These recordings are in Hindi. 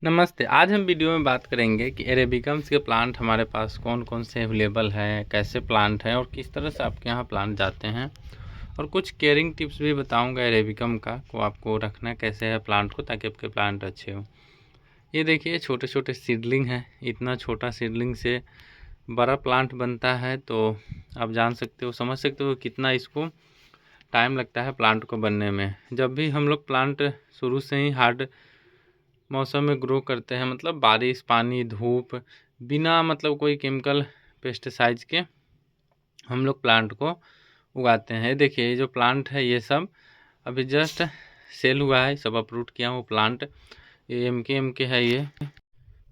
नमस्ते। आज हम वीडियो में बात करेंगे कि एरेबिकम्स के प्लांट हमारे पास कौन कौन से अवेलेबल हैं, कैसे प्लांट हैं और किस तरह से आपके यहाँ प्लांट जाते हैं, और कुछ केयरिंग टिप्स भी बताऊंगा एरेबिकम का को आपको रखना कैसे है प्लांट को, ताकि आपके प्लांट अच्छे हो। ये देखिए छोटे छोटे सीडलिंग हैं। इतना छोटा सीडलिंग से बड़ा प्लांट बनता है, तो आप जान सकते हो, समझ सकते हो कितना इसको टाइम लगता है प्लांट को बनने में। जब भी हम लोग प्लांट शुरू से ही हार्ड मौसम में ग्रो करते हैं, मतलब बारिश, पानी, धूप, बिना मतलब कोई केमिकल पेस्टिसाइड्स के हम लोग प्लांट को उगाते हैं। देखिए ये जो प्लांट है ये सब अभी जस्ट सेल हुआ है, सब अप्रूव किया हूँ प्लांट। ये एम के है ये।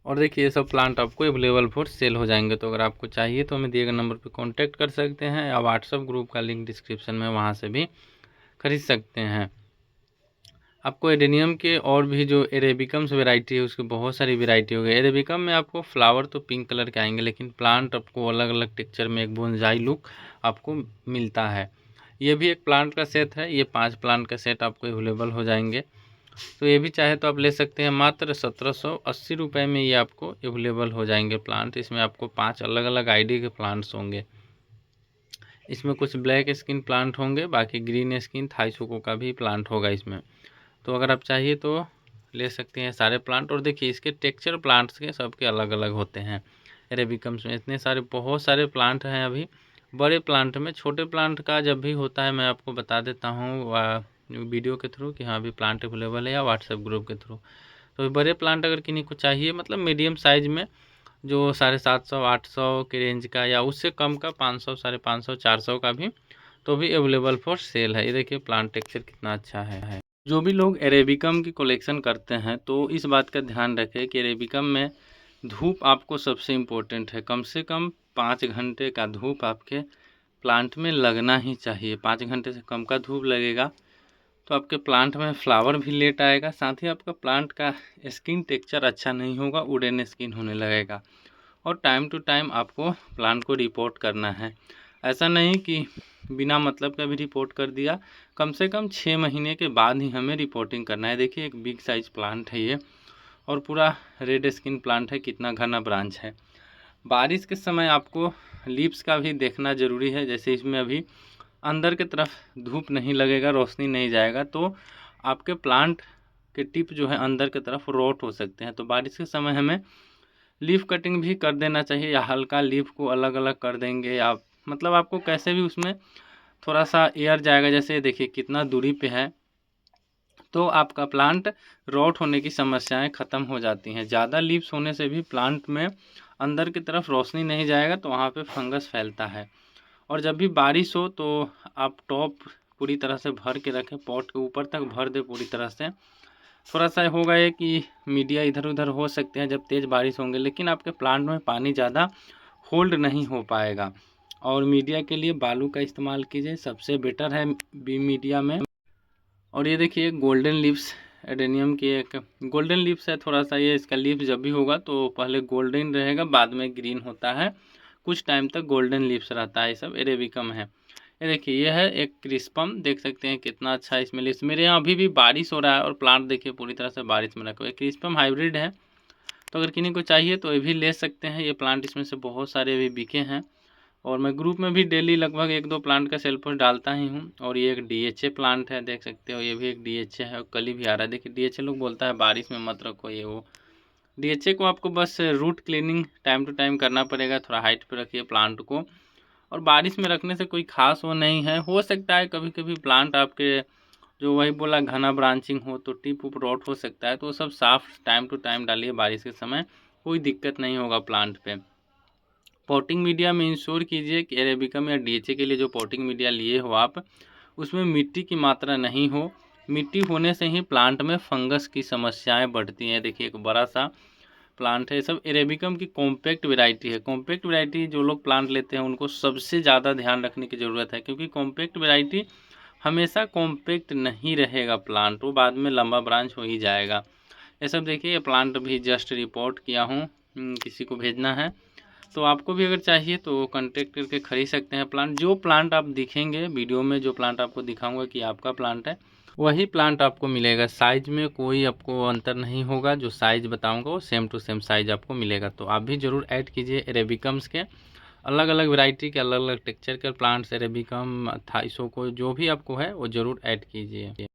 और देखिए ये सब प्लांट आपको अवेलेबल फॉर सेल हो जाएंगे। तो अगर आपको चाहिए तो हमें दिए गए नंबर पर कॉन्टैक्ट कर सकते हैं, या व्हाट्सअप ग्रुप का लिंक डिस्क्रिप्शन में, वहाँ से भी खरीद सकते हैं। आपको एडेनियम के और भी जो एरेबिकम्स वैरायटी है उसकी बहुत सारी वैरायटी हो गई। एरेबिकम में आपको फ्लावर तो पिंक कलर के आएंगे, लेकिन प्लांट आपको अलग अलग टेक्सचर में एक बोनसाई लुक आपको मिलता है। ये भी एक प्लांट का सेट है। ये 5 प्लांट का सेट आपको अवेलेबल हो जाएंगे। तो ये भी चाहे तो आप ले सकते हैं। मात्र 1780 रुपये में ये आपको अवेलेबल हो जाएंगे प्लांट। इसमें आपको 5 अलग अलग आईडी के प्लांट्स होंगे। इसमें कुछ ब्लैक स्किन प्लांट होंगे, बाकी ग्रीन स्किन थाईसुको का भी प्लांट होगा इसमें। तो अगर आप चाहिए तो ले सकते हैं सारे प्लांट। और देखिए इसके टेक्सचर प्लांट्स के सबके अलग अलग होते हैं। एरेबिकम्स में इतने सारे बहुत सारे प्लांट हैं अभी बड़े प्लांट में। छोटे प्लांट का जब भी होता है मैं आपको बता देता हूँ वीडियो के थ्रू कि हाँ अभी प्लांट अवेलेबल है, या व्हाट्सएप ग्रुप के थ्रू। तो बड़े प्लांट अगर किन्हीं को चाहिए, मतलब मीडियम साइज में, जो 750 800 के रेंज का, या उससे कम का 500 550 400 का भी, तो भी अवेलेबल फॉर सेल है। ये देखिए प्लांट टेक्सचर कितना अच्छा है। जो भी लोग एरेबिकम की कलेक्शन करते हैं तो इस बात का ध्यान रखें कि एरेबिकम में धूप आपको सबसे इम्पोर्टेंट है। कम से कम 5 घंटे का धूप आपके प्लांट में लगना ही चाहिए। 5 घंटे से कम का धूप लगेगा तो आपके प्लांट में फ्लावर भी लेट आएगा, साथ ही आपका प्लांट का स्किन टेक्सचर अच्छा नहीं होगा, वुडन स्किन होने लगेगा। और टाइम टू टाइम आपको प्लांट को रिपोर्ट करना है। ऐसा नहीं कि बिना मतलब का भी रिपोर्ट कर दिया। कम से कम 6 महीने के बाद ही हमें रिपोर्टिंग करना है। देखिए एक बिग साइज प्लांट है ये, और पूरा रेड स्किन प्लांट है, कितना घना ब्रांच है। बारिश के समय आपको लीव्स का भी देखना ज़रूरी है। जैसे इसमें अभी अंदर की तरफ धूप नहीं लगेगा, रोशनी नहीं जाएगा, तो आपके प्लांट के टिप जो है अंदर की तरफ रोट हो सकते हैं। तो बारिश के समय हमें लीफ कटिंग भी कर देना चाहिए, या हल्का लीफ को अलग अलग कर देंगे, या मतलब आपको कैसे भी उसमें थोड़ा सा एयर जाएगा। जैसे देखिए कितना दूरी पे है, तो आपका प्लांट रॉट होने की समस्याएं ख़त्म हो जाती हैं। ज़्यादा लीव्स होने से भी प्लांट में अंदर की तरफ रोशनी नहीं जाएगा, तो वहाँ पे फंगस फैलता है। और जब भी बारिश हो तो आप टॉप पूरी तरह से भर के रखें, पॉट के ऊपर तक भर दे पूरी तरह से। थोड़ा सा होगा ये कि मीडिया इधर उधर हो सकते हैं जब तेज़ बारिश होंगे, लेकिन आपके प्लांट में पानी ज़्यादा होल्ड नहीं हो पाएगा। और मीडिया के लिए बालू का इस्तेमाल कीजिए, सबसे बेटर है बी मीडिया में। और ये देखिए गोल्डन लीव्स एडेनियम की एक गोल्डन लीव्स है। थोड़ा सा ये इसका लीव्स जब भी होगा तो पहले गोल्डन रहेगा, बाद में ग्रीन होता है, कुछ टाइम तक गोल्डन लीव्स रहता है। ये सब एरेबिकम है। ये देखिए ये है एक क्रिस्पम, देख सकते हैं कितना अच्छा इसमें लीव्स। मेरे यहाँ अभी भी बारिश हो रहा है और प्लांट देखिए पूरी तरह से बारिश में रखा हुआ है। क्रिस्पम हाइब्रिड है, तो अगर किन्हीं को चाहिए तो ये भी ले सकते हैं। ये प्लांट इसमें से बहुत सारे अभी बिके हैं, और मैं ग्रुप में भी डेली लगभग 1-2 प्लांट का सेल पोस्ट डालता ही हूँ। और ये एक डीएचए प्लांट है, देख सकते हो, ये भी एक डीएचए है, और कली भी आ रहा है। देखिए डीएचए लोग बोलता है बारिश में मत रखो ये वो। डीएचए को आपको बस root cleaning time to time करना पड़ेगा, थोड़ा हाइट पे रखिए प्लांट को। और बारिश में रखने से कोई खास वो नहीं है। हो सकता है कभी कभी प्लांट आपके जो वही बोला घना ब्रांचिंग हो तो टिप उप रॉट हो सकता है, तो वो सब साफ टाइम टू टाइम डालिए बारिश के समय, कोई दिक्कत नहीं होगा प्लांट पे। पॉटिंग मीडिया में इंश्योर कीजिए कि एरेबिकम या डीएचए के लिए जो पॉटिंग मीडिया लिए हो आप, उसमें मिट्टी की मात्रा नहीं हो। मिट्टी होने से ही प्लांट में फंगस की समस्याएं बढ़ती हैं। देखिए एक बड़ा सा प्लांट है, सब एरेबिकम की कॉम्पैक्ट वैरायटी है। कॉम्पैक्ट वैरायटी जो लोग प्लांट लेते हैं उनको सबसे ज़्यादा ध्यान रखने की ज़रूरत है, क्योंकि कॉम्पैक्ट वैरायटी हमेशा कॉम्पैक्ट नहीं रहेगा प्लांट, वो बाद में लंबा ब्रांच हो ही जाएगा। ये सब देखिए, ये प्लांट भी जस्ट रिपोर्ट किया हूँ, किसी को भेजना है तो आपको भी अगर चाहिए तो कांटेक्ट करके खरीद सकते हैं प्लांट। जो प्लांट आप दिखेंगे वीडियो में, जो प्लांट आपको दिखाऊंगा कि आपका प्लांट है, वही प्लांट आपको मिलेगा, साइज़ में कोई आपको अंतर नहीं होगा। जो साइज़ बताऊंगा वो सेम टू सेम साइज़ आपको मिलेगा। तो आप भी ज़रूर ऐड कीजिए अरेबिकम्स के। अलग अलग वैरायटी के अलग अलग टेक्सचर के प्लांट्स, अरेबिकम, थाइसो को जो भी आपको है वो ज़रूर ऐड कीजिए।